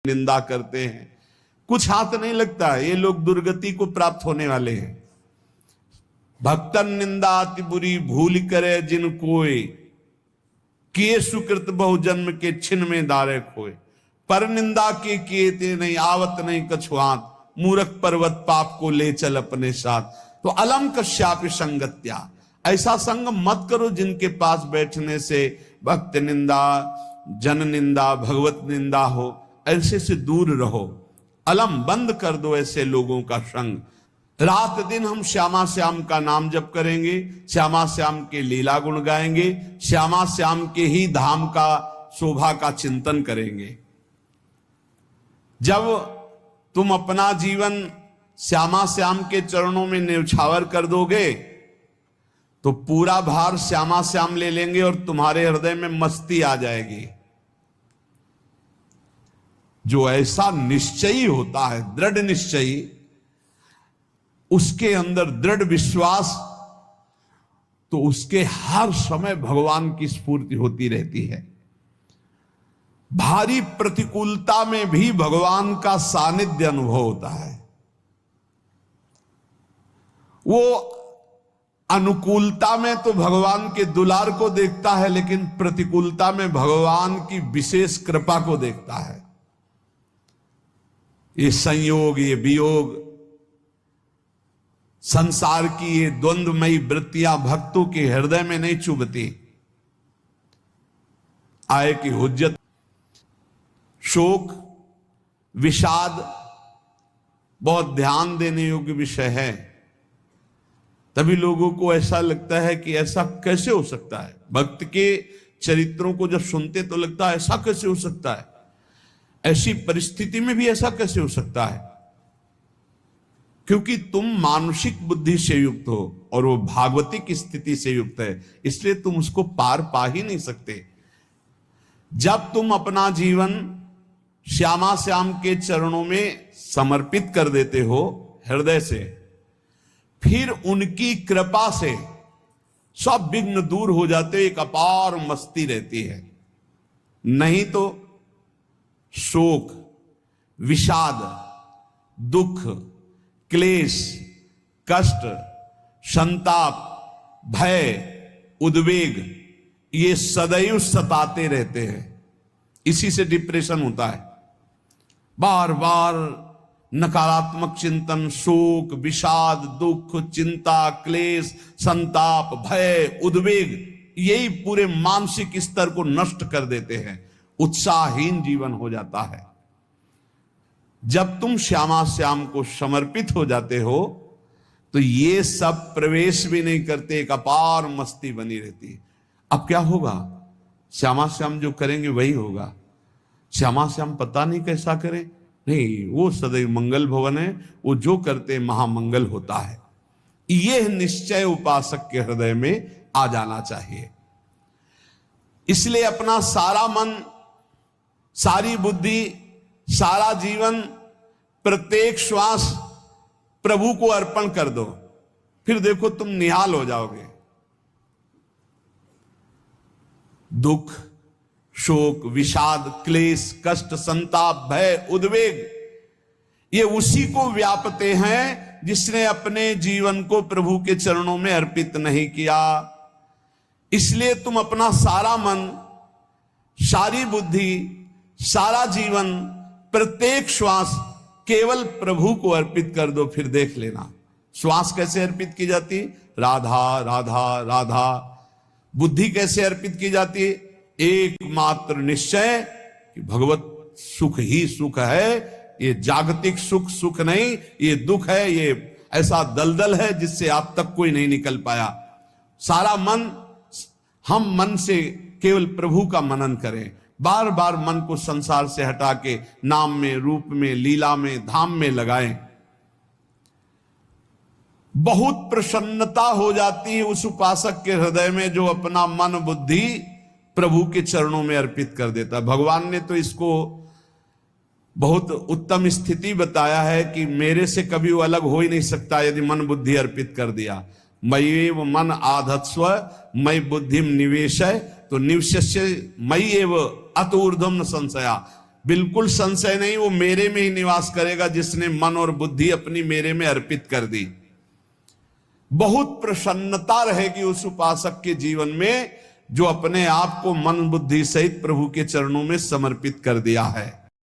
निंदा करते हैं, कुछ हाथ नहीं लगता है, ये लोग दुर्गति को प्राप्त होने वाले हैं। भक्तन निंदा अति बुरी भूल करे जिन कोय, किए सुकृत बहु जन्म के छिन में दारे खोए। पर निंदा के किए ते नहीं आवत नहीं कछुआत, मूर्ख पर्वत पाप को ले चल अपने साथ। तो अलम कश्यापि संगत्या, ऐसा संग मत करो जिनके पास बैठने से भक्त निंदा जन निंदा भगवत निंदा हो, ऐसे से दूर रहो। अलम बंद कर दो ऐसे लोगों का संग। रात दिन हम श्यामा श्याम का नाम जप करेंगे, श्यामा श्याम के लीला गुण गाएंगे, श्यामा श्याम के ही धाम का शोभा का चिंतन करेंगे। जब तुम अपना जीवन श्यामा श्याम के चरणों में न्यौछावर कर दोगे तो पूरा भार श्यामा श्याम ले लेंगे और तुम्हारे हृदय में मस्ती आ जाएगी। जो ऐसा निश्चयी होता है, दृढ़ निश्चयी, उसके अंदर दृढ़ विश्वास, तो उसके हर समय भगवान की स्फूर्ति होती रहती है। भारी प्रतिकूलता में भी भगवान का सानिध्य अनुभव होता है। वो अनुकूलता में तो भगवान के दुलार को देखता है, लेकिन प्रतिकूलता में भगवान की विशेष कृपा को देखता है। ये संयोग, ये वियोग, संसार की ये द्वंद्वमयी वृत्तियां भक्तों के हृदय में नहीं चुभती। आय की हुज्जत, शोक, विषाद बहुत ध्यान देने योग्य विषय है। तभी लोगों को ऐसा लगता है कि ऐसा कैसे हो सकता है। भक्त के चरित्रों को जब सुनते तो लगता है ऐसा कैसे हो सकता है, ऐसी परिस्थिति में भी ऐसा कैसे हो सकता है। क्योंकि तुम मानसिक बुद्धि से युक्त हो और वो भागवतिक स्थिति से युक्त है, इसलिए तुम उसको पार पा ही नहीं सकते। जब तुम अपना जीवन श्यामा श्याम के चरणों में समर्पित कर देते हो हृदय से, फिर उनकी कृपा से सब विघ्न दूर हो जाते, एक अपार मस्ती रहती है। नहीं तो शोक, विषाद, दुख, क्लेश, कष्ट, संताप, भय, उद्वेग, ये सदैव सताते रहते हैं। इसी से डिप्रेशन होता है। बार बार नकारात्मक चिंतन, शोक, विषाद, दुख, चिंता, क्लेश, संताप, भय, उद्वेग, यही पूरे मानसिक स्तर को नष्ट कर देते हैं। उत्साहहीन जीवन हो जाता है। जब तुम श्यामा श्याम को समर्पित हो जाते हो तो ये सब प्रवेश भी नहीं करते, एक अपार मस्ती बनी रहती है। अब क्या होगा? श्यामा श्याम जो करेंगे वही होगा। श्यामा श्याम पता नहीं कैसा करें, नहीं, वो सदैव मंगल भवन है, वो जो करते महामंगल होता है। यह निश्चय उपासक के हृदय में आ जाना चाहिए। इसलिए अपना सारा मन, सारी बुद्धि, सारा जीवन, प्रत्येक श्वास प्रभु को अर्पण कर दो, फिर देखो तुम निहाल हो जाओगे। दुख, शोक, विषाद, क्लेश, कष्ट, संताप, भय, उद्वेग, ये उसी को व्यापते हैं जिसने अपने जीवन को प्रभु के चरणों में अर्पित नहीं किया। इसलिए तुम अपना सारा मन, सारी बुद्धि, सारा जीवन, प्रत्येक श्वास केवल प्रभु को अर्पित कर दो, फिर देख लेना श्वास कैसे अर्पित की जाती, राधा राधा राधा। बुद्धि कैसे अर्पित की जाती, एकमात्र निश्चय कि भगवत सुख ही सुख है। ये जागतिक सुख सुख नहीं, ये दुख है, ये ऐसा दलदल है जिससे आप तक कोई नहीं निकल पाया। सारा मन, हम मन से केवल प्रभु का मनन करें। बार बार मन को संसार से हटा के नाम में, रूप में, लीला में, धाम में लगाएं। बहुत प्रसन्नता हो जाती है उस उपासक के हृदय में जो अपना मन बुद्धि प्रभु के चरणों में अर्पित कर देता है। भगवान ने तो इसको बहुत उत्तम स्थिति बताया है कि मेरे से कभी वो अलग हो ही नहीं सकता यदि मन बुद्धि अर्पित कर दिया। मय्येव मन आधत्स्व मयि बुद्धिम निवेशय, तो निवश्य मयि एव अत ऊर्ध्वम न संशया। बिल्कुल संशय नहीं, वो मेरे में ही निवास करेगा जिसने मन और बुद्धि अपनी मेरे में अर्पित कर दी। बहुत प्रसन्नता रहेगी उस उपासक के जीवन में जो अपने आप को मन बुद्धि सहित प्रभु के चरणों में समर्पित कर दिया है।